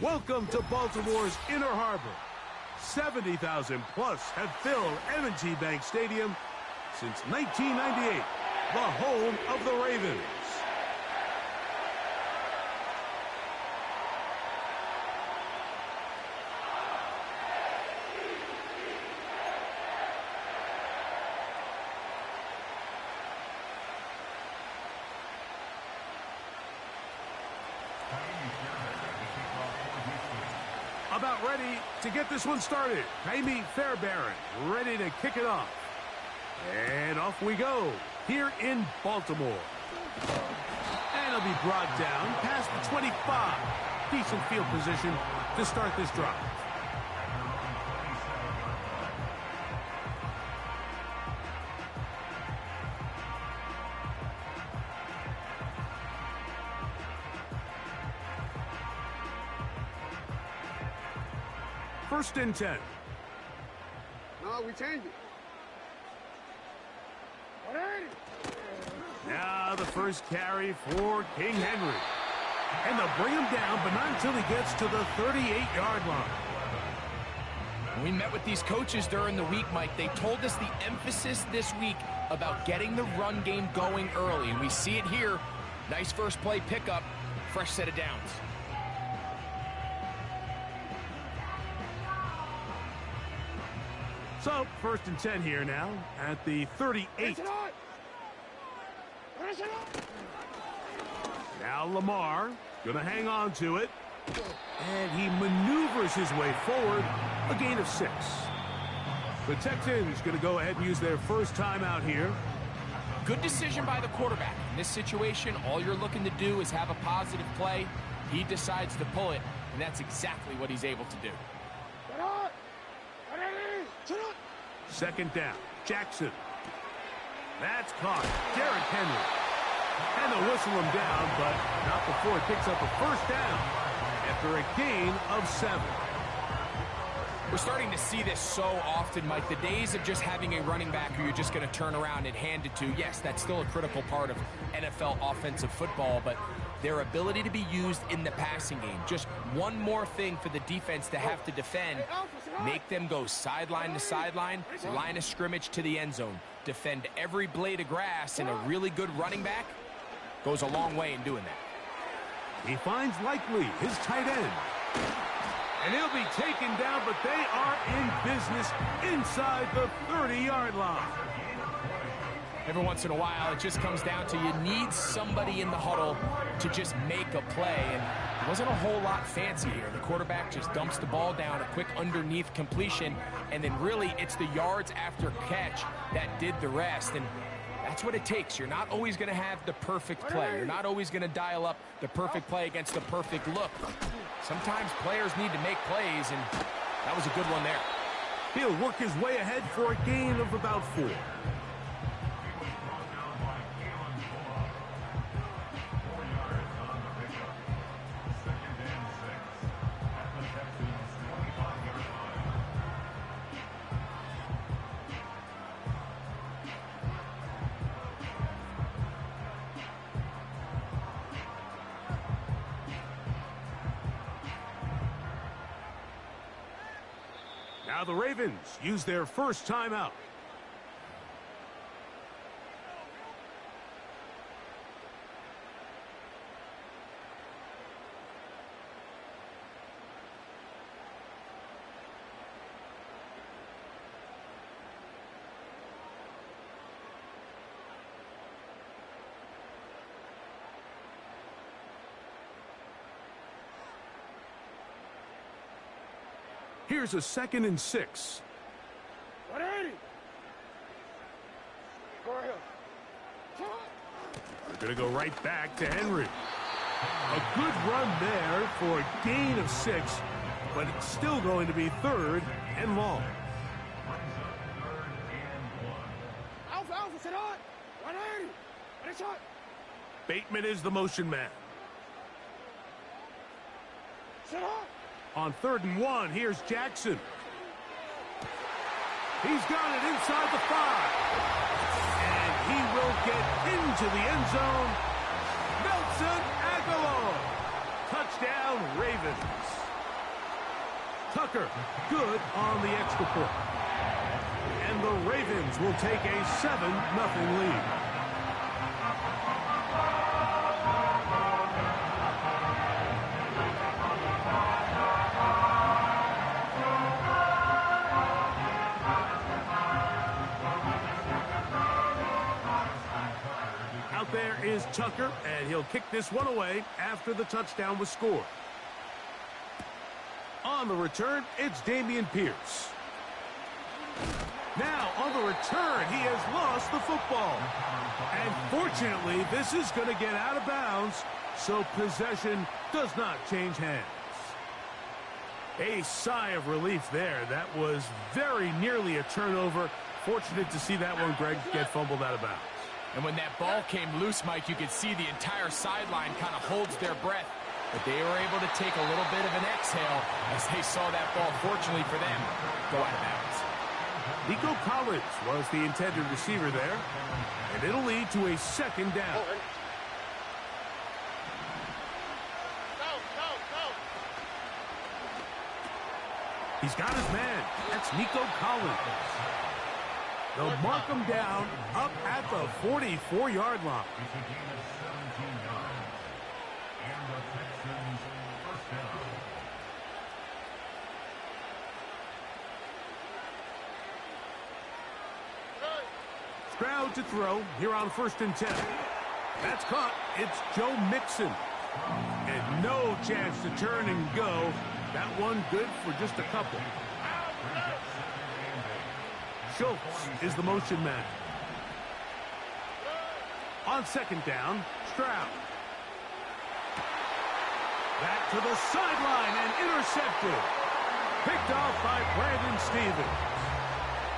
Welcome to Baltimore's Inner Harbor. 70,000 plus have filled M&T Bank Stadium since 1998, the home of the Ravens. About ready to get this one started. Jaime Fairbairn ready to kick it off. And off we go here in Baltimore. And it'll be brought down past the 25. Decent field position to start this drive. First and 10. No, we changed it. Now the first carry for King Henry. And they'll bring him down, but not until he gets to the 38-yard line. We met with these coaches during the week, Mike. They told us the emphasis this week about getting the run game going early. And we see it here. Nice first play pickup. Fresh set of downs. So, first and 10 here now at the 38. Now Lamar going to hang on to it. And he maneuvers his way forward. A gain of 6. The Texans going to go ahead and use their first timeout here. Good decision by the quarterback. In this situation, all you're looking to do is have a positive play. He decides to pull it, and that's exactly what he's able to do. Second down, Jackson. That's caught. Derrick Henry. And they'll whistle him down, but not before it picks up a first down after a gain of 7. We're starting to see this so often, Mike. The days of just having a running back who you're just going to turn around and hand it to, yes, that's still a critical part of NFL offensive football, but their ability to be used in the passing game. Just one more thing for the defense to have to defend. Make them go sideline to sideline, line of scrimmage to the end zone. Defend every blade of grass, and a really good running back goes a long way in doing that. He finds Likely, his tight end. And he'll be taken down, but they are in business inside the 30-yard line. Every once in a while, it just comes down to you need somebody in the huddle to just make a play. And it wasn't a whole lot fancy here. The quarterback just dumps the ball down, a quick underneath completion, and then really it's the yards after catch that did the rest. And that's what it takes. You're not always going to have the perfect play. You're not always going to dial up the perfect play against the perfect look. Sometimes players need to make plays, and that was a good one there. He'll work his way ahead for a gain of about 4. Now the Ravens use their first timeout. Here's a 2nd and 6. They're going to go right back to Henry. A good run there for a gain of 6, but it's still going to be 3rd and long. Bateman is the motion man. On 3rd and 1, here's Jackson. He's got it inside the 5. And he will get into the end zone. Nelson Aguilar. Touchdown, Ravens. Tucker, good on the extra point. And the Ravens will take a 7-0 lead. Out there is Tucker, and he'll kick this one away after the touchdown was scored. On the return, it's Dameon Pierce. Now, on the return, he has lost the football. And fortunately, this is going to get out of bounds, so possession does not change hands. A sigh of relief there. That was very nearly a turnover. Fortunate to see that one, Greg, get fumbled out of bounds. And when that ball came loose, Mike, you could see the entire sideline kind of holds their breath. But they were able to take a little bit of an exhale as they saw that ball, fortunately for them, go out of bounds. Nico Collins was the intended receiver there, and it'll lead to a second down. He's got his man. That's Nico Collins. They'll mark him down up at the 44-yard line. Stroud to throw here on 1st and 10. That's caught. It's Joe Mixon. And no chance to turn and go. That one good for just a couple. Schultz is the motion man. On 2nd down, Stroud. Back to the sideline and intercepted. Picked off by Brandon Stevens.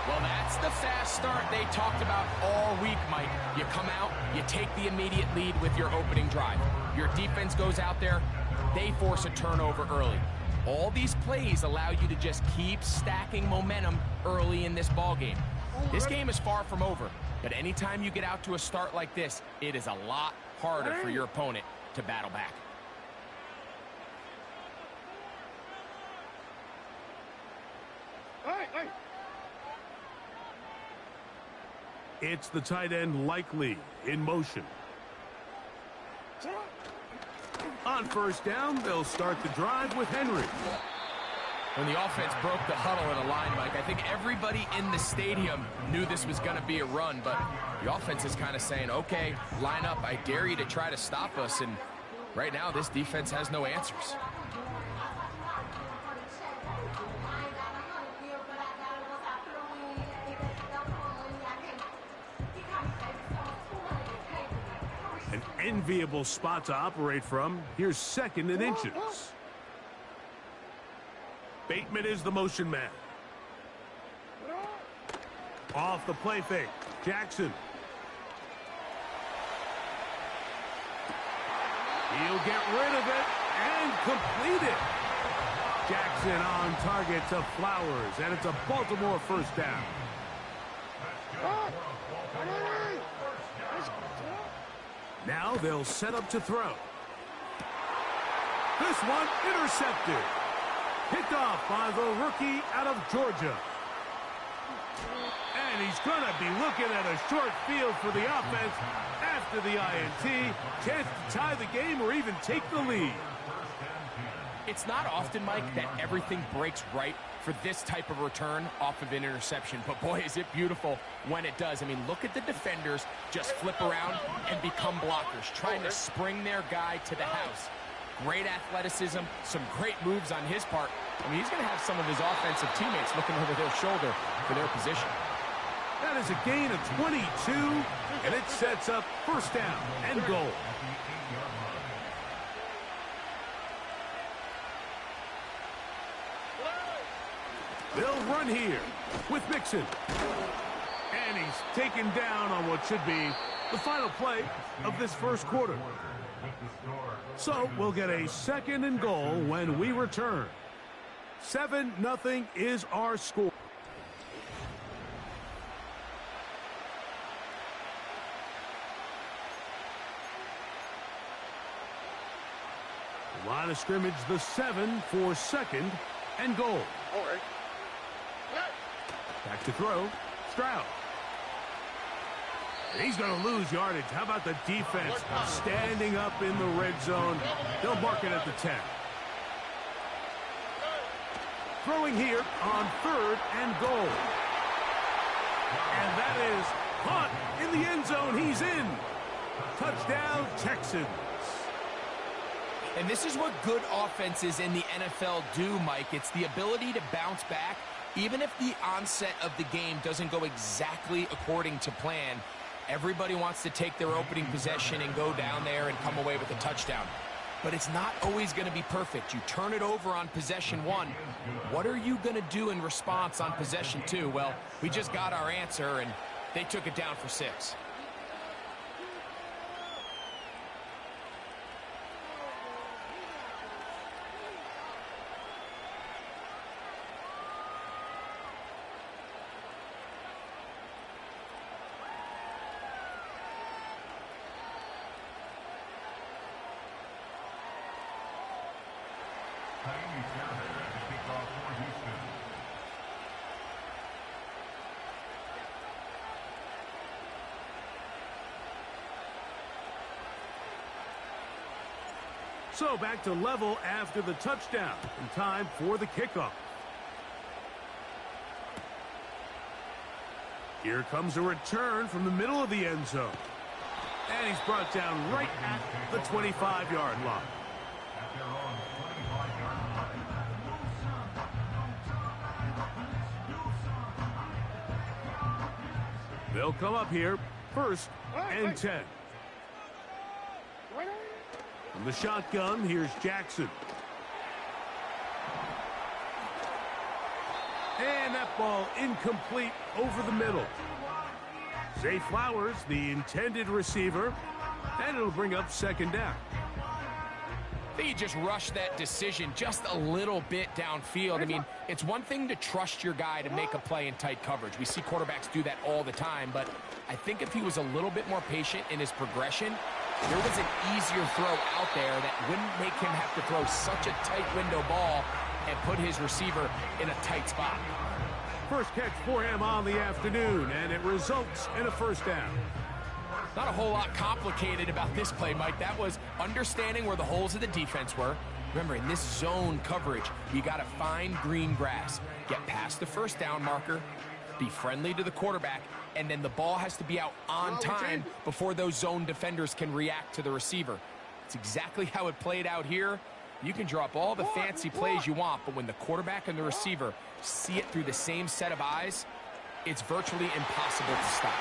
Well, that's the fast start they talked about all week, Mike. You come out, you take the immediate lead with your opening drive. Your defense goes out there, they force a turnover early. All these plays allow you to just keep stacking momentum early in this ball game. This game is far from over, but anytime you get out to a start like this, it is a lot harder for your opponent to battle back. It's the tight end Likely in motion. On 1st down, they'll start the drive with Henry. When the offense broke the huddle in a line, Mike, I think everybody in the stadium knew this was going to be a run, but the offense is kind of saying, okay, line up, I dare you to try to stop us, and right now this defense has no answers. An enviable spot to operate from. Here's 2nd and inches. Bateman is the motion man. Off the play fake. Jackson. He'll get rid of it and complete it. Jackson on target to Flowers, and it's a Baltimore 1st down. Now they'll set up to throw. This one intercepted. Picked off by the rookie out of Georgia. And he's going to be looking at a short field for the offense after the INT. Chance to tie the game or even take the lead. It's not often, Mike, that everything breaks right for this type of return off of an interception. But, boy, is it beautiful when it does. I mean, look at the defenders just flip around and become blockers, trying to spring their guy to the house. Great athleticism, some great moves on his part. I mean, he's going to have some of his offensive teammates looking over their shoulder for their position. That is a gain of 22, and it sets up 1st down and goal. They'll run here with Mixon. And he's taken down on what should be the final play of this 1st quarter. So we'll get a 2nd and goal when we return. 7-0 is our score. Line of scrimmage, the 7 for 2nd and goal. All right. Back to throw. Stroud. And he's going to lose yardage. How about the defense standing up in the red zone? They'll mark it at the 10. Throwing here on 3rd and goal. And that is caught in the end zone. He's in. Touchdown, Texans. And this is what good offenses in the NFL do, Mike. It's the ability to bounce back, even if the onset of the game doesn't go exactly according to plan. Everybody wants to take their opening possession and go down there and come away with a touchdown. But it's not always going to be perfect. You turn it over on possession 1. What are you going to do in response on possession 2? Well, we just got our answer, and they took it down for 6. So back to level after the touchdown. And time for the kickoff. Here comes a return from the middle of the end zone. And he's brought down right at the 25-yard line. They'll come up here, 1st and 10. From the shotgun, here's Jackson. And that ball incomplete over the middle. Zay Flowers, the intended receiver, and it'll bring up 2nd down. I think you just rushed that decision just a little bit downfield. I mean, it's one thing to trust your guy to make a play in tight coverage. We see quarterbacks do that all the time, but I think if he was a little bit more patient in his progression, there was an easier throw out there that wouldn't make him have to throw such a tight window ball and put his receiver in a tight spot. First catch for him on the afternoon, and it results in a 1st down. Not a whole lot complicated about this play, Mike. That was understanding where the holes of the defense were. Remember, in this zone coverage, you got to find green grass, get past the 1st down marker, be friendly to the quarterback, and then the ball has to be out on time before those zone defenders can react to the receiver. It's exactly how it played out here. You can draw up all the fancy plays you want, but when the quarterback and the receiver see it through the same set of eyes, it's virtually impossible to stop.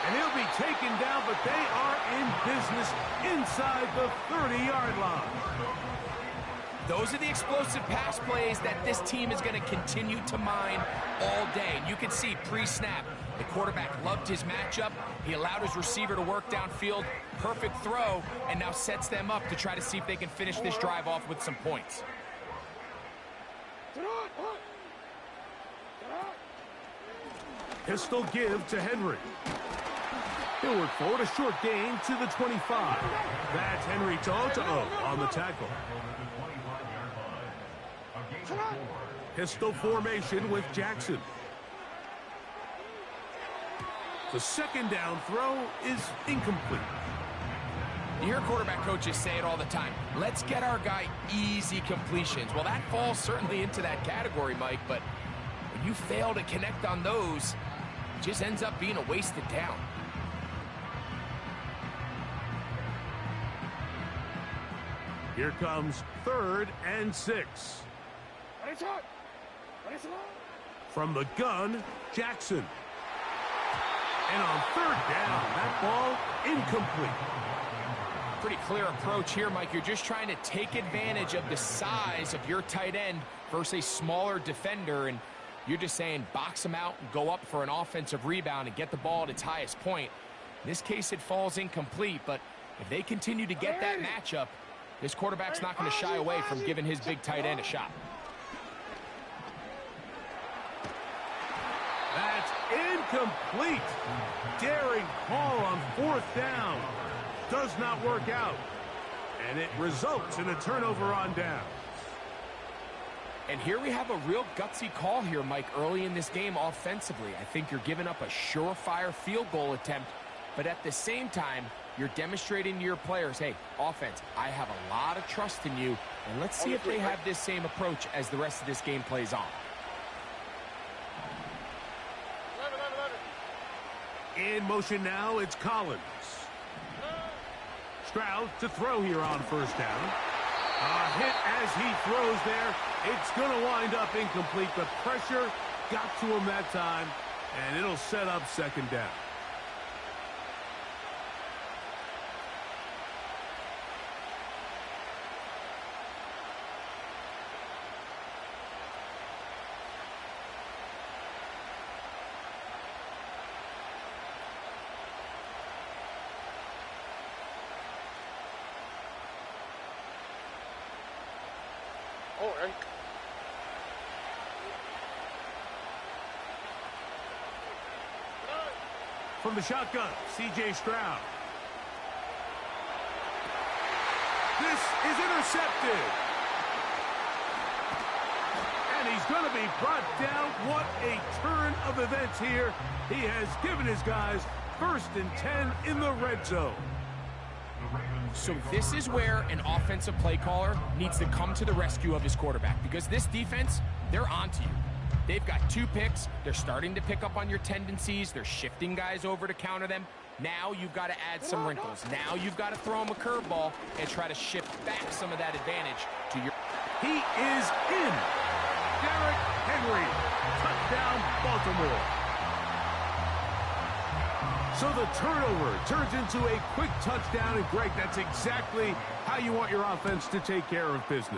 And he'll be taken down, but they are in business inside the 30-yard line. Those are the explosive pass plays that this team is going to continue to mine all day. And you can see pre-snap, the quarterback loved his matchup. He allowed his receiver to work downfield. Perfect throw, and now sets them up to try to see if they can finish this drive off with some points. Pistol give to Henry. He'll work forward, a short gain to the 25. That's Henry Toto on the tackle. Pistol formation with Jackson. The 2nd down throw is incomplete. You hear quarterback coaches say it all the time. Let's get our guy easy completions. Well, that falls certainly into that category, Mike, but when you fail to connect on those, it just ends up being a wasted down. Here comes 3rd and 6. From the gun, Jackson. And on 3rd down, that ball incomplete. Pretty clear approach here, Mike. You're just trying to take advantage of the size of your tight end versus a smaller defender, and you're just saying box him out and go up for an offensive rebound and get the ball at its highest point. In this case, it falls incomplete, but if they continue to get that matchup, this quarterback's not going to shy away from giving his big tight end a shot. That's incomplete. Daring call on 4th down. Does not work out. And it results in a turnover on down. And here we have a real gutsy call here, Mike, early in this game offensively. I think you're giving up a surefire field goal attempt, but at the same time, you're demonstrating to your players, hey, offense, I have a lot of trust in you, and let's see if they have this same approach as the rest of this game plays on. In motion now, it's Collins. Stroud to throw here on first down. A hit as he throws there. It's going to wind up incomplete. The pressure got to him that time, and it'll set up second down. Oh, right. From the shotgun, C.J. Stroud. This is intercepted. And he's going to be brought down. What a turn of events here. He has given his guys 1st and 10 in the red zone. So this is where an offensive play caller needs to come to the rescue of his quarterback, because this defense, they're onto you. They've got 2 picks. They're starting to pick up on your tendencies. They're shifting guys over to counter them. Now you've got to add some wrinkles. Now you've got to throw him a curveball and try to shift back some of that advantage to your... He is in. Derrick Henry. Touchdown, Baltimore. So the turnover turns into a quick touchdown, and Greg, that's exactly how you want your offense to take care of business.